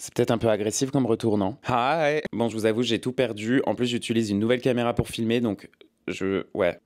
C'est peut-être un peu agressif comme retour, non? Hi! Bon, je vous avoue, j'ai tout perdu. En plus, j'utilise une nouvelle caméra pour filmer, donc ouais.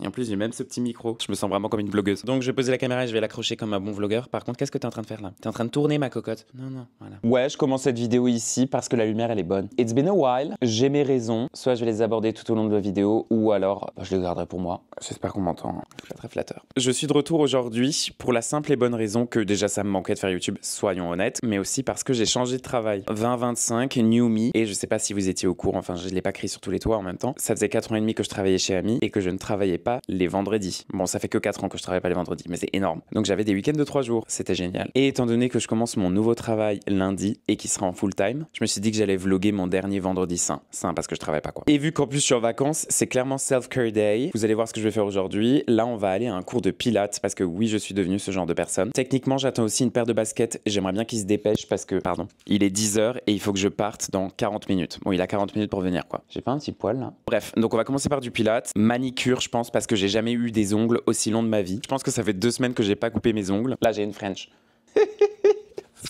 Et en plus, j'ai même ce petit micro. Je me sens vraiment comme une vlogueuse. Donc, je vais poser la caméra et je vais l'accrocher comme un bon vlogueur. Par contre, qu'est-ce que t'es en train de faire là? T'es en train de tourner ma cocotte? Non, voilà. Ouais, je commence cette vidéo ici parce que la lumière, elle est bonne. It's been a while. J'ai mes raisons. Soit je vais les aborder tout au long de la vidéo, ou alors je les garderai pour moi. J'espère qu'on m'entend. Je suis très flatteur. Je suis de retour aujourd'hui pour la simple et bonne raison que déjà, ça me manquait de faire YouTube, soyons honnêtes, mais aussi parce que j'ai changé de travail. 2025, new me. Et je sais pas si vous étiez au courant, enfin, je l'ai pas crié sur tous les toits en même temps. Ça faisait 4 ans et demi que je travaillais chez Ami et que je ne travaillais pas les vendredis. Bon, ça fait que 4 ans que je travaille pas les vendredis, mais c'est énorme. Donc j'avais des week-ends de 3 jours, c'était génial. Et étant donné que je commence mon nouveau travail lundi et qui sera en full time, je me suis dit que j'allais vlogger mon dernier vendredi sain parce que je travaille pas quoi. Et vu qu'en plus je suis en vacances, c'est clairement self-care day. Vous allez voir ce que je vais faire aujourd'hui. Là, on va aller à un cours de pilates parce que oui, je suis devenu ce genre de personne. Techniquement, j'attends aussi une paire de baskets. J'aimerais bien qu'il se dépêche parce que, pardon, il est 10h et il faut que je parte dans 40 minutes. Bon, il a 40 minutes pour venir quoi. J'ai pas un petit poil là? Bref, donc on va commencer par du pilates. Manicure, je pense, parce que j'ai jamais eu des ongles aussi longs de ma vie. Je pense que ça fait 2 semaines que j'ai pas coupé mes ongles. Là, j'ai une French.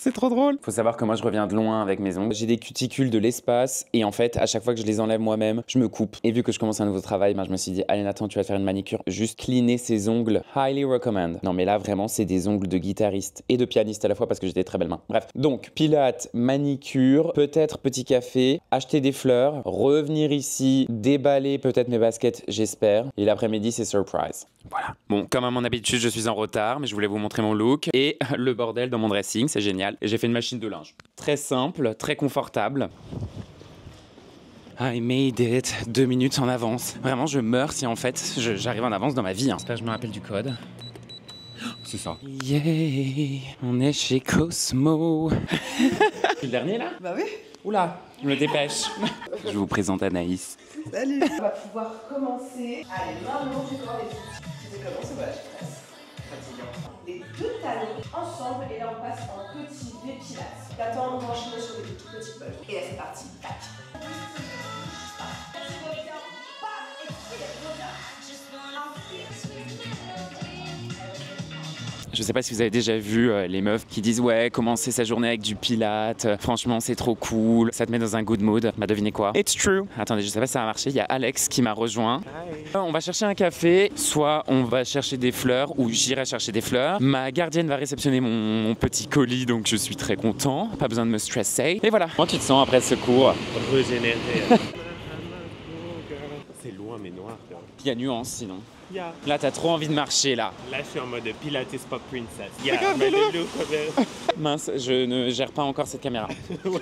C'est trop drôle. Faut savoir que moi je reviens de loin avec mes ongles. J'ai des cuticules de l'espace et en fait à chaque fois que je les enlève moi-même, je me coupe. Et vu que je commence un nouveau travail, je me suis dit allez Nathan, tu vas te faire une manicure, juste cleaner ses ongles. Highly recommend. Non mais là vraiment c'est des ongles de guitariste et de pianiste à la fois parce que j'ai des très belles mains. Bref, donc pilates, manicure, peut-être petit café, acheter des fleurs, revenir ici, déballer peut-être mes baskets, j'espère. Et l'après-midi c'est surprise. Voilà. Bon, comme à mon habitude, je suis en retard, mais je voulais vous montrer mon look et le bordel dans mon dressing, c'est génial. Et j'ai fait une machine de linge. Très simple, très confortable. I made it. 2 minutes en avance. Vraiment, je meurs si en fait j'arrive en avance dans ma vie. J'espère que je me rappelle du code. C'est ça. Yeah, on est chez Cosmo. C'est le dernier là? Bah oui. Oula, je me dépêche. Je vous présente Anaïs. Salut. On va pouvoir commencer. Allez, maintenant j'ai encore les outils. Je vais commencer, voilà, je presse. Fatigant. Les 2 talons ensemble et là on passe en petit V-pilates. D'attendre d'enchaîner sur des tout petits bugs. Et là c'est parti. Tac. Je sais pas si vous avez déjà vu les meufs qui disent ouais, commencer sa journée avec du pilates, franchement c'est trop cool, ça te met dans un good mood. Bah devinez quoi? It's true. Attendez, je sais pas si ça va marcher, il y a Alex qui m'a rejoint. On va chercher un café, soit on va chercher des fleurs ou j'irai chercher des fleurs. Ma gardienne va réceptionner mon petit colis, donc je suis très content, pas besoin de me stresser. Et voilà. Comment tu te sens après ce cours? Régénéré. C'est loin mais noir. Il y a nuance sinon. Là, t'as trop envie de marcher, là. Là, je suis en mode Pilates Pop Princess. Regardez-le. Mince, je ne gère pas encore cette caméra. Ouais,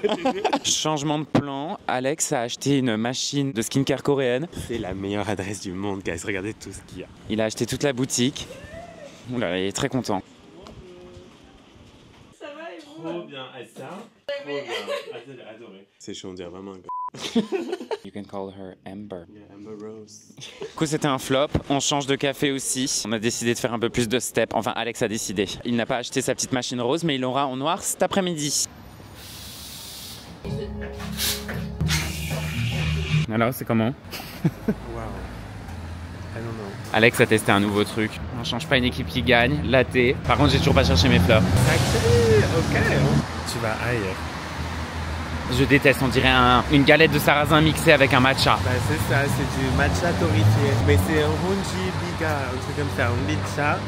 Changement de plan, Alex a acheté une machine de skincare coréenne. c'est la meilleure adresse du monde, guys. Regardez tout ce qu'il y a. Il a acheté toute la boutique. Oula, il est très content. Ça va et vous? Trop bien. Ça, trop bien. J'ai adoré. C'est chaud, on dirait vraiment un gars. You can call her Amber. Yeah, Amber Rose. Du coup, c'était un flop. On change de café aussi. On a décidé de faire un peu plus de step. Enfin, Alex a décidé. Il n'a pas acheté sa petite machine rose, mais il l'aura en noir cet après-midi. Alors, c'est comment? Wow. I don't know. Alex a testé un nouveau truc. On change pas une équipe qui gagne. Latte. Par contre, j'ai toujours pas cherché mes fleurs. Sacré, ok. Tu vas ailleurs. Je déteste, on dirait une galette de sarrasin mixée avec un matcha. Bah c'est ça, c'est du matcha torréfié. Mais c'est un honji biga, un truc comme ça, un matcha.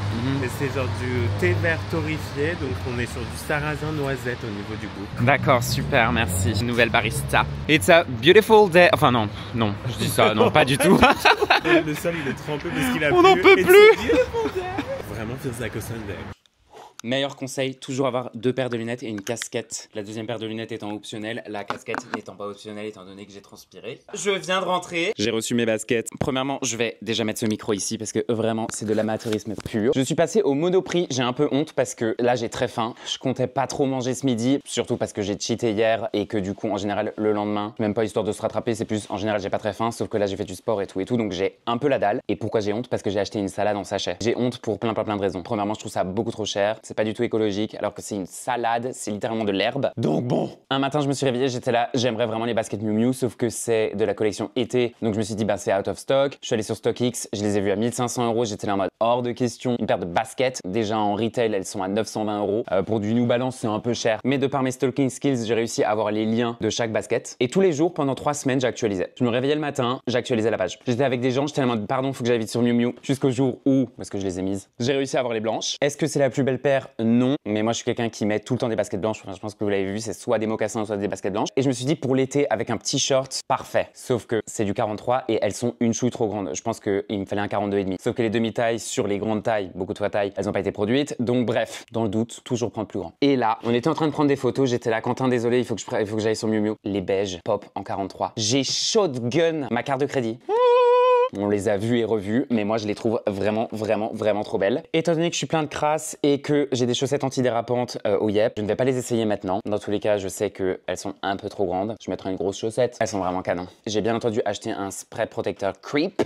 Mais c'est genre du thé vert torréfié, donc on est sur du sarrasin noisette au niveau du goût. D'accord, super, merci. Nouvelle barista. It's a beautiful day. Enfin non, je dis ça, non, pas du tout. Le sol il est trempé parce qu'il a plu. On n'en peut plus. Vraiment feels like a Sunday. Meilleur conseil, toujours avoir 2 paires de lunettes et une casquette. La deuxième paire de lunettes étant optionnelle, la casquette n'étant pas optionnelle étant donné que j'ai transpiré. Je viens de rentrer. J'ai reçu mes baskets. Premièrement, je vais déjà mettre ce micro ici parce que vraiment, c'est de l'amateurisme pur. Je suis passé au Monoprix. J'ai un peu honte parce que là, j'ai très faim. Je comptais pas trop manger ce midi, surtout parce que j'ai cheaté hier et que du coup, en général, le lendemain, même pas histoire de se rattraper, c'est plus en général, j'ai pas très faim, sauf que là, j'ai fait du sport et tout, donc j'ai un peu la dalle. Et pourquoi j'ai honte? Parce que j'ai acheté une salade en sachet. J'ai honte pour plein de raisons. Premièrement, je trouve ça beaucoup trop cher. C'est c'est pas du tout écologique, alors que c'est une salade, c'est littéralement de l'herbe. Donc bon, un matin je me suis réveillé, j'étais là, j'aimerais vraiment les baskets Miu Miu, sauf que c'est de la collection été, donc je me suis dit bah c'est out of stock. Je suis allé sur StockX, je les ai vus à 1500 €, j'étais là en mode hors de question. Une paire de baskets, déjà en retail elles sont à 920 €. Pour du New Balance c'est un peu cher, mais de par mes stalking skills, j'ai réussi à avoir les liens de chaque basket. Et tous les jours, pendant 3 semaines, j'actualisais. Je me réveillais le matin, j'actualisais la page. J'étais avec des gens, j'étais en mode pardon, faut que j'aille vite sur Miu Miu, jusqu'au jour où, parce que je les ai mises, j'ai réussi à avoir les blanches. Est-ce que c'est la plus belle paire? Non, mais moi je suis quelqu'un qui met tout le temps des baskets blanches. Enfin, je pense que vous l'avez vu, c'est soit des mocassins, soit des baskets blanches. Et je me suis dit pour l'été, avec un petit short, parfait. Sauf que c'est du 43 et elles sont une chouille trop grande. Je pense qu'il me fallait un 42,5. Sauf que les demi-tailles sur les grandes tailles, beaucoup de fois taille, elles n'ont pas été produites. Donc bref, dans le doute, toujours prendre plus grand. Et là, on était en train de prendre des photos, j'étais là, Quentin, désolé, il faut que j'aille sur Miu Miu. Les beiges pop en 43. J'ai shotgun ma carte de crédit. On les a vus et revus, mais moi je les trouve vraiment, vraiment, vraiment trop belles. Étant donné que je suis plein de crasse et que j'ai des chaussettes antidérapantes au Yep, je ne vais pas les essayer maintenant. Dans tous les cas, je sais qu'elles sont un peu trop grandes. Je mettrai une grosse chaussette. Elles sont vraiment canon. J'ai bien entendu acheté un spray protecteur Creep.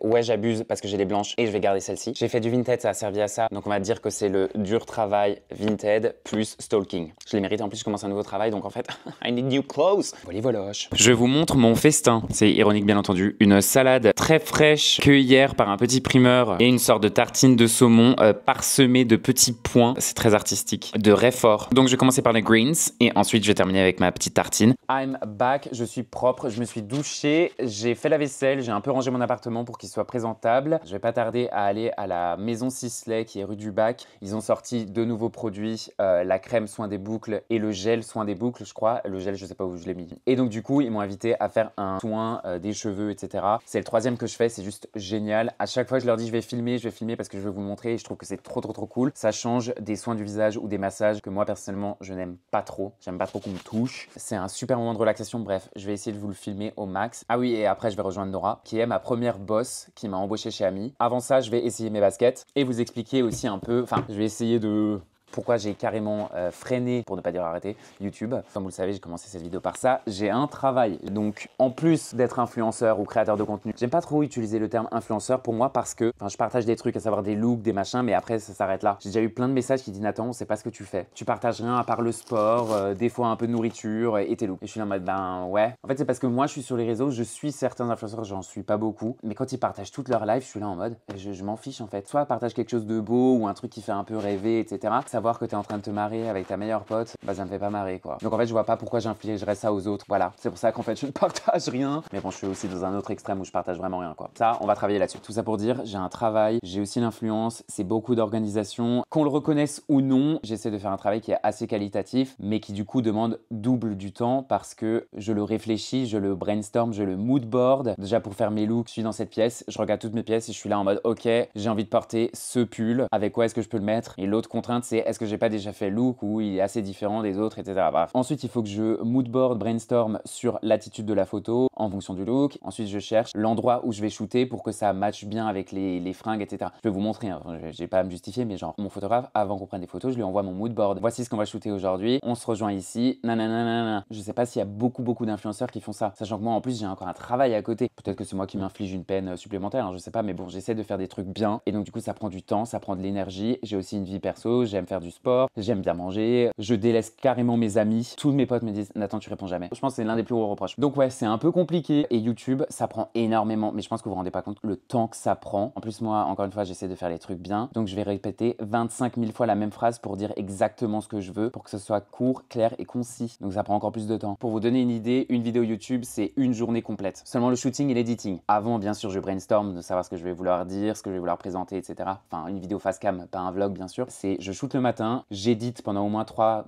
Ouais, j'abuse parce que j'ai les blanches et je vais garder celle-ci. J'ai fait du Vinted, ça a servi à ça. Donc on va dire que c'est le dur travail Vinted plus stalking. Je les mérite, en plus je commence un nouveau travail, donc en fait, I need new clothes. Voilà. Je vous montre mon festin. C'est ironique bien entendu. Une salade très fraîche cueillie hier par un petit primeur et une sorte de tartine de saumon parsemée de petits points. C'est très artistique. De réfort. Donc je vais commencer par les greens et ensuite je vais terminer avec ma petite tartine. I'm back, je suis propre, je me suis douché, j'ai fait la vaisselle, j'ai un peu rangé mon appartement pour qu'il soit présentable. Je vais pas tarder à aller à la maison Sisley qui est rue du Bac. Ils ont sorti 2 nouveaux produits, la crème soin des boucles et le gel soin des boucles, je crois. Le gel, je sais pas où je l'ai mis. Et donc du coup, ils m'ont invité à faire un soin des cheveux, etc. C'est le 3e que je fais, c'est juste génial. À chaque fois, je leur dis je vais filmer parce que je veux vous montrer et je trouve que c'est trop cool. Ça change des soins du visage ou des massages que moi personnellement, je n'aime pas trop. J'aime pas trop qu'on me touche. C'est un super moment de relaxation. Bref, je vais essayer de vous le filmer au max. Ah oui, et après, je vais rejoindre Nora, qui est ma première boss qui m'a embauché chez Ami. Avant ça, je vais essayer mes baskets et vous expliquer aussi un peu, enfin, je vais essayer de pourquoi j'ai carrément freiné, pour ne pas dire arrêté, YouTube. Comme vous le savez, j'ai commencé cette vidéo par ça. J'ai un travail. Donc, en plus d'être influenceur ou créateur de contenu, j'aime pas trop utiliser le terme influenceur pour moi parce que je partage des trucs, à savoir des looks, des machins, mais après, ça s'arrête là. J'ai déjà eu plein de messages qui disent Nathan, on sait pas ce que tu fais. Tu partages rien à part le sport, des fois un peu de nourriture et tes looks. Et je suis là en mode, ben ouais. En fait, c'est parce que moi, je suis sur les réseaux, je suis certains influenceurs, j'en suis pas beaucoup. Mais quand ils partagent toute leur life, je suis là en mode, je m'en fiche en fait. Soit partage quelque chose de beau ou un truc qui fait un peu rêver, etc. Savoir que t'es en train de te marrer avec ta meilleure pote, bah ça me fait pas marrer quoi. Donc en fait je vois pas pourquoi j'infligerais ça aux autres. Voilà, c'est pour ça qu'en fait je ne partage rien. Mais bon, je suis aussi dans un autre extrême où je partage vraiment rien quoi. Ça, on va travailler là-dessus. Tout ça pour dire, j'ai un travail, j'ai aussi l'influence, c'est beaucoup d'organisation. Qu'on le reconnaisse ou non, j'essaie de faire un travail qui est assez qualitatif, mais qui du coup demande double du temps parce que je le réfléchis, je le brainstorm, je le moodboard. Déjà pour faire mes looks, je suis dans cette pièce, je regarde toutes mes pièces et je suis là en mode ok, j'ai envie de porter ce pull, avec quoi est-ce que je peux le mettre? Et l'autre contrainte c'est est-ce que j'ai pas déjà fait look où il est assez différent des autres, etc. Bref. Ensuite, il faut que je moodboard, brainstorm sur l'attitude de la photo en fonction du look. Ensuite, je cherche l'endroit où je vais shooter pour que ça matche bien avec les fringues, etc. Je vais vous montrer, hein. J'ai pas à me justifier, mais genre, mon photographe, avant qu'on prenne des photos, je lui envoie mon moodboard. Voici ce qu'on va shooter aujourd'hui. On se rejoint ici. Nanana. Je sais pas s'il y a beaucoup d'influenceurs qui font ça. Sachant que moi, en plus, j'ai encore un travail à côté. Peut-être que c'est moi qui m'inflige une peine supplémentaire, hein, je sais pas, mais bon, j'essaie de faire des trucs bien. Et donc, du coup, ça prend du temps, ça prend de l'énergie. J'ai aussi une vie perso, j'aime faire du sport, j'aime bien manger, je délaisse carrément mes amis. Tous mes potes me disent Nathan, tu réponds jamais. Je pense que c'est l'un des plus gros reproches. Donc ouais, c'est un peu compliqué. Et YouTube, ça prend énormément, mais je pense que vous vous rendez pas compte le temps que ça prend. En plus, moi, encore une fois, j'essaie de faire les trucs bien. Donc je vais répéter 25 000 fois la même phrase pour dire exactement ce que je veux, pour que ce soit court, clair et concis. Donc ça prend encore plus de temps. Pour vous donner une idée, une vidéo YouTube, c'est une journée complète. Seulement le shooting et l'editing. Avant, bien sûr, je brainstorm de savoir ce que je vais vouloir dire, ce que je vais vouloir présenter, etc. Enfin, une vidéo face cam, pas un vlog, bien sûr. C'est je shoot le matin, j'édite pendant au moins 3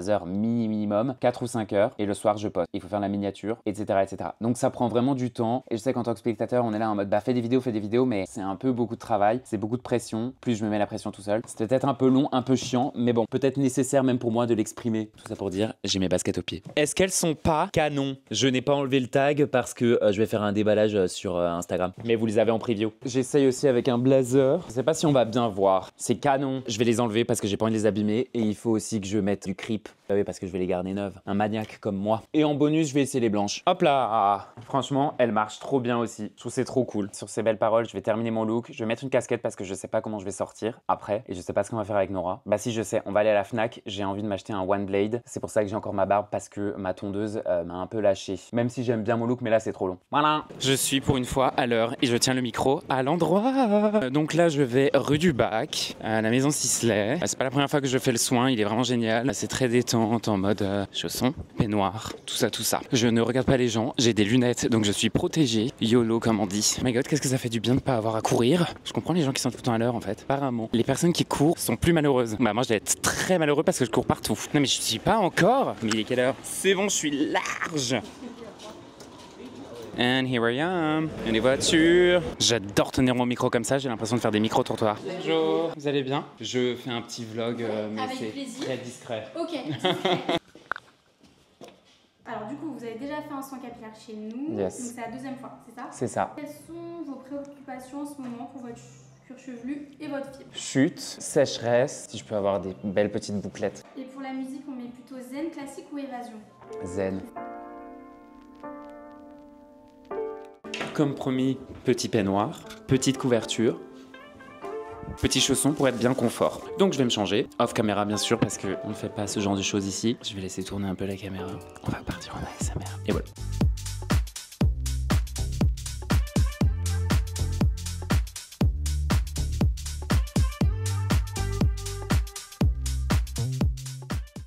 heures minimum, 4 ou 5 heures, et le soir je poste. Il faut faire la miniature, etc. Donc ça prend vraiment du temps, et je sais qu'en tant que spectateur, on est là en mode bah fais des vidéos, mais c'est un peu beaucoup de travail, c'est beaucoup de pression, plus je me mets la pression tout seul. C'est peut-être un peu long, un peu chiant, mais bon, peut-être nécessaire même pour moi de l'exprimer. Tout ça pour dire, j'ai mes baskets aux pieds. Est-ce qu'elles sont pas canon? Je n'ai pas enlevé le tag parce que je vais faire un déballage sur Instagram, mais vous les avez en preview. J'essaye aussi avec un blazer, je sais pas si on va bien voir. C'est canon, je vais les enlever parce que j'ai pas envie de les abîmer. Et il faut aussi que je mette du creep. Ah oui, parce que je vais les garder neuves. Un maniaque comme moi. Et en bonus, je vais essayer les blanches. Hop là. Franchement, elles marchent trop bien aussi. Je trouve c'est trop cool. Sur ces belles paroles, je vais terminer mon look. Je vais mettre une casquette parce que je sais pas comment je vais sortir après. Et je sais pas ce qu'on va faire avec Nora. Bah si, je sais. On va aller à la Fnac. J'ai envie de m'acheter un One Blade. C'est pour ça que j'ai encore ma barbe parce que ma tondeuse m'a un peu lâché. Même si j'aime bien mon look, mais là c'est trop long. Voilà. Je suis pour une fois à l'heure et je tiens le micro à l'endroit. Donc là, je vais rue du Bac, à la maison Sisley. C'est pas la première fois que je fais le soin. Il est vraiment génial. C'est très détente en mode chaussons, peignoir, tout ça. Je ne regarde pas les gens. J'ai des lunettes, donc je suis protégé. YOLO, comme on dit. My God, qu'est-ce que ça fait du bien de pas avoir à courir. Je comprends les gens qui sont tout le temps à l'heure en fait. Apparemment, les personnes qui courent sont plus malheureuses. Bah moi, je vais être très malheureux parce que je cours partout. Non mais je suis pas encore. Mais il est quelle heure? C'est bon, je suis large. And here I am. Et les voitures. J'adore tenir mon micro comme ça, j'ai l'impression de faire des micro-trottoirs. Bonjour, vous allez bien? Je fais un petit vlog, mais c'est très discret. Ok, Alors du coup, vous avez déjà fait un soin capillaire chez nous, Yes. donc c'est la deuxième fois, c'est ça? C'est ça. Quelles sont vos préoccupations en ce moment pour votre cuir chevelu et votre fibre? Chute, sécheresse, si je peux avoir des belles petites bouclettes. Et pour la musique, on met plutôt zen, classique ou évasion? Zen. Comme promis, petit peignoir, petite couverture, petits chaussons pour être bien confort. Donc je vais me changer, off caméra bien sûr parce qu'on ne fait pas ce genre de choses ici. Je vais laisser tourner un peu la caméra. On va partir en ASMR. Et voilà.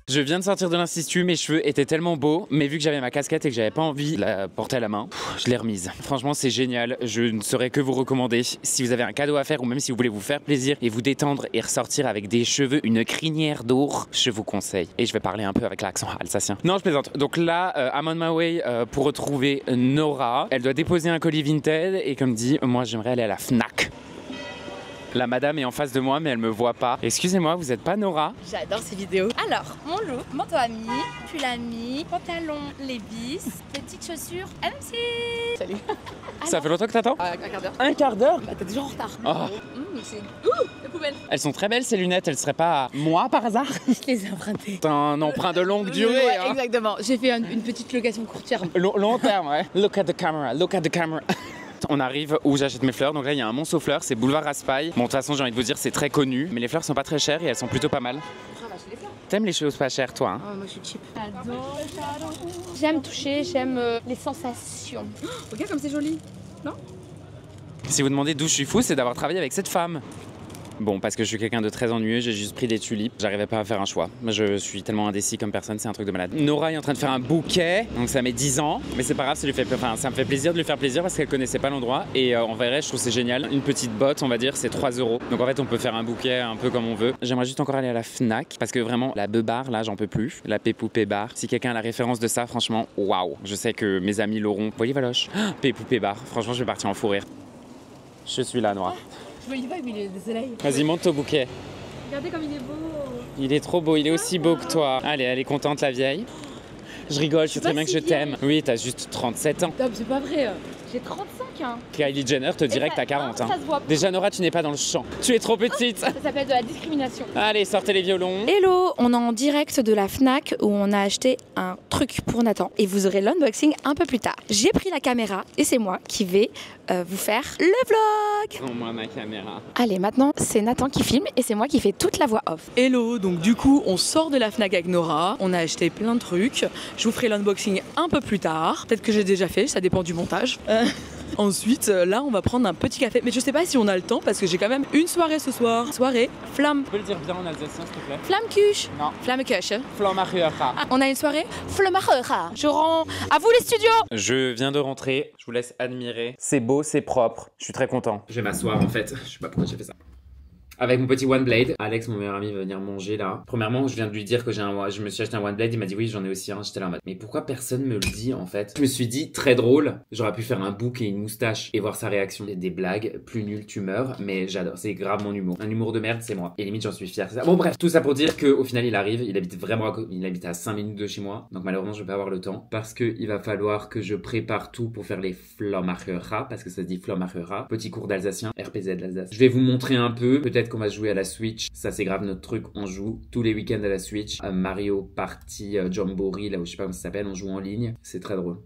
Je viens de sortir de l'institut, mes cheveux étaient tellement beaux, mais vu que j'avais ma casquette et que j'avais pas envie de la porter à la main, je l'ai remise. Franchement, c'est génial. Je ne saurais que vous recommander. Si vous avez un cadeau à faire ou même si vous voulez vous faire plaisir et vous détendre et ressortir avec des cheveux, une crinière d'or, je vous conseille. Et je vais parler un peu avec l'accent alsacien. Non, je plaisante. Donc là, I'm on my way pour retrouver Nora. Elle doit déposer un colis Vinted et comme dit, moi j'aimerais aller à la Fnac. La madame est en face de moi, mais elle me voit pas. Excusez-moi, vous êtes pas Nora? J'adore ces vidéos. Alors, mon look, manteau à mi, pull à mi, pantalon Levi's, petites chaussures MC. Salut. Ça fait longtemps que t'attends? Un quart d'heure. Un quart d'heure? Bah t'es toujours en retard. Oh. C'est... la poubelle. Elles sont très belles ces lunettes, elles seraient pas à moi par hasard? Je les ai empruntées. C'est un emprunt de longue durée. Ouais, hein. exactement. J'ai fait une petite location court terme. Long terme, ouais. Look at the camera, look at the camera. On arrive où j'achète mes fleurs, donc là il y a un Monceau Fleurs, c'est boulevard Raspail. Bon de toute façon j'ai envie de vous dire c'est très connu, mais les fleurs sont pas très chères et elles sont plutôt pas mal. Ah bah, les fleurs. T'aimes les choses pas chères toi hein? Oh, moi je suis cheap. J'aime toucher, j'aime les sensations. Oh, regarde comme c'est joli, non? Si vous demandez d'où je suis fou, c'est d'avoir travaillé avec cette femme. Bon, parce que je suis quelqu'un de très ennuyeux, j'ai juste pris des tulipes. J'arrivais pas à faire un choix. Je suis tellement indécis comme personne, c'est un truc de malade. Nora est en train de faire un bouquet, donc ça met 10 ans. Mais c'est pas grave, ça me fait plaisir de lui faire plaisir parce qu'elle connaissait pas l'endroit. Et en vrai, je trouve c'est génial. Une petite botte, on va dire, c'est 3 €. Donc en fait, on peut faire un bouquet un peu comme on veut. J'aimerais juste encore aller à la Fnac parce que vraiment, la Beubar, là, j'en peux plus. La Pépoupé Bar. Si quelqu'un a la référence de ça, franchement, waouh. Je sais que mes amis l'auront. Voyez Valoche, Pépoupé Bar. Franchement, je vais partir en fou rire. Je suis là, Nora. Je vois, il va, mais il est des soleils. Vas-y, monte au bouquet. Regardez comme il est beau. Il est trop beau, il est aussi beau que toi. Allez, elle est contente la vieille. Je rigole, je sais très bien que je t'aime. Oui, t'as juste 37 ans. Non, c'est pas vrai. J'ai 35 hein. Kylie Jenner te dirait que t'as 40 hein. Ça se voit pas. Déjà Nora, tu n'es pas dans le champ. Tu es trop petite. Ça s'appelle de la discrimination. Allez, sortez les violons. Hello, on est en direct de la Fnac où on a acheté un truc pour Nathan et vous aurez l'unboxing un peu plus tard. J'ai pris la caméra et c'est moi qui vais vous faire le vlog. Prends-moi ma caméra. Allez, maintenant c'est Nathan qui filme et c'est moi qui fais toute la voix off. Hello, donc du coup on sort de la Fnac avec Nora, on a acheté plein de trucs, je vous ferai l'unboxing un peu plus tard, peut-être que j'ai déjà fait, ça dépend du montage. Ensuite, là on va prendre un petit café, mais je sais pas si on a le temps parce que j'ai quand même une soirée ce soir, soirée flamme. Tu peux le dire bien en alsacien s'il te plaît? Flammekuche. Non. Flammekuche. Flammarhuera. On a une soirée Flammekuche. Je rends à vous les studios. Je viens de rentrer, je vous laisse admirer. C'est beau, c'est propre, je suis très content. Je vais m'asseoir en fait, je sais pas pourquoi j'ai fait ça. Avec mon petit One Blade. Alex, mon meilleur ami, va venir manger là. Premièrement, je viens de lui dire que je me suis acheté un One Blade. Il m'a dit oui, j'en ai aussi un. J'étais là en mode, mais pourquoi personne me le dit en fait? Je me suis dit, très drôle. J'aurais pu faire un bouc et une moustache et voir sa réaction. Des blagues, plus nul, tu meurs. Mais j'adore, c'est grave mon humour. Un humour de merde, c'est moi. Et limite, j'en suis fier. Bon, bref, tout ça pour dire qu'au final, il arrive. Il habite vraiment il habite à 5 minutes de chez moi. Donc malheureusement, je vais pas avoir le temps. Parce que il va falloir que je prépare tout pour faire les Flammarhuera. Parce que ça se dit Flammarhuera. Petit cours d'alsacien, RPZ l'Alsace. Je vais vous montrer un peu. Peut-être peut-être qu'on va jouer à la Switch. Ça, c'est grave notre truc. On joue tous les week-ends à la Switch. Mario Party Jamboree, là où je sais pas comment ça s'appelle. On joue en ligne. C'est très drôle.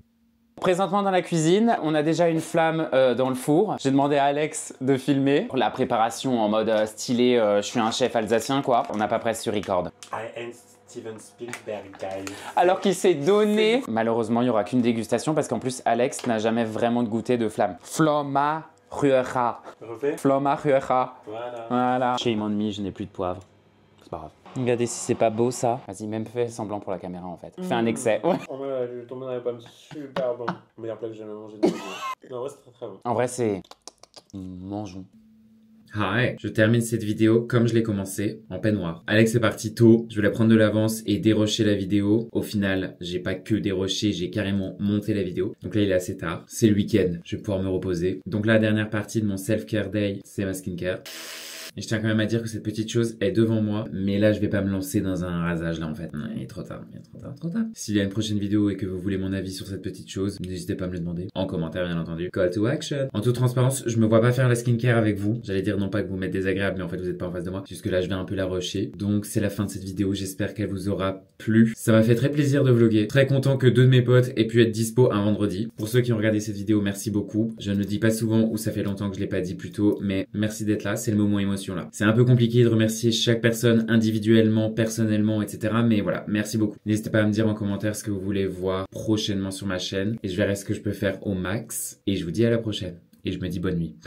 Présentement dans la cuisine, on a déjà une flamme dans le four. J'ai demandé à Alex de filmer. La préparation en mode stylé, je suis un chef alsacien quoi. On n'a pas pressé sur record. Steven Spielberg, guys. Alors qu'il s'est donné. Malheureusement, il n'y aura qu'une dégustation parce qu'en plus, Alex n'a jamais vraiment goûté de flamme. Floma Ruecha. Refais. Floma Ruecha. Voilà. Shame on me, je n'ai plus de poivre. C'est pas grave. Regardez si c'est pas beau ça. Vas-y, même fais semblant pour la caméra en fait. Fais un excès. Ouais. Oh là, je suis tombé dans les pommes, super bon. Meilleur plat que j'ai jamais mangé de ma vie. Non, en vrai, c'est très très bon. En vrai, c'est. Mangeons. Hi, je termine cette vidéo comme je l'ai commencé, en peignoir. Alex est parti tôt, je voulais prendre de l'avance et dérocher la vidéo. Au final, j'ai pas que déroché, j'ai carrément monté la vidéo. Donc là, il est assez tard. C'est le week-end, je vais pouvoir me reposer. Donc là, la dernière partie de mon self-care day, c'est ma skincare. Et je tiens quand même à dire que cette petite chose est devant moi, mais là je vais pas me lancer dans un rasage là en fait. Il est trop tard, trop tard. S'il y a une prochaine vidéo et que vous voulez mon avis sur cette petite chose, n'hésitez pas à me le demander. En commentaire bien entendu. Call to action. En toute transparence, je me vois pas faire la skincare avec vous. J'allais dire non pas que vous m'êtes désagréable, mais en fait vous êtes pas en face de moi. Jusque là je vais un peu la rusher. Donc c'est la fin de cette vidéo, j'espère qu'elle vous aura plu. Ça m'a fait très plaisir de vlogger. Très content que 2 de mes potes aient pu être dispo un vendredi. Pour ceux qui ont regardé cette vidéo, merci beaucoup. Je ne le dis pas souvent ou ça fait longtemps que je l'ai pas dit plus tôt, mais merci d'être là, c'est le moment émotion là. C'est un peu compliqué de remercier chaque personne individuellement, personnellement, etc. Mais voilà, merci beaucoup. N'hésitez pas à me dire en commentaire ce que vous voulez voir prochainement sur ma chaîne et je verrai ce que je peux faire au max. Et je vous dis à la prochaine. Et je me dis bonne nuit.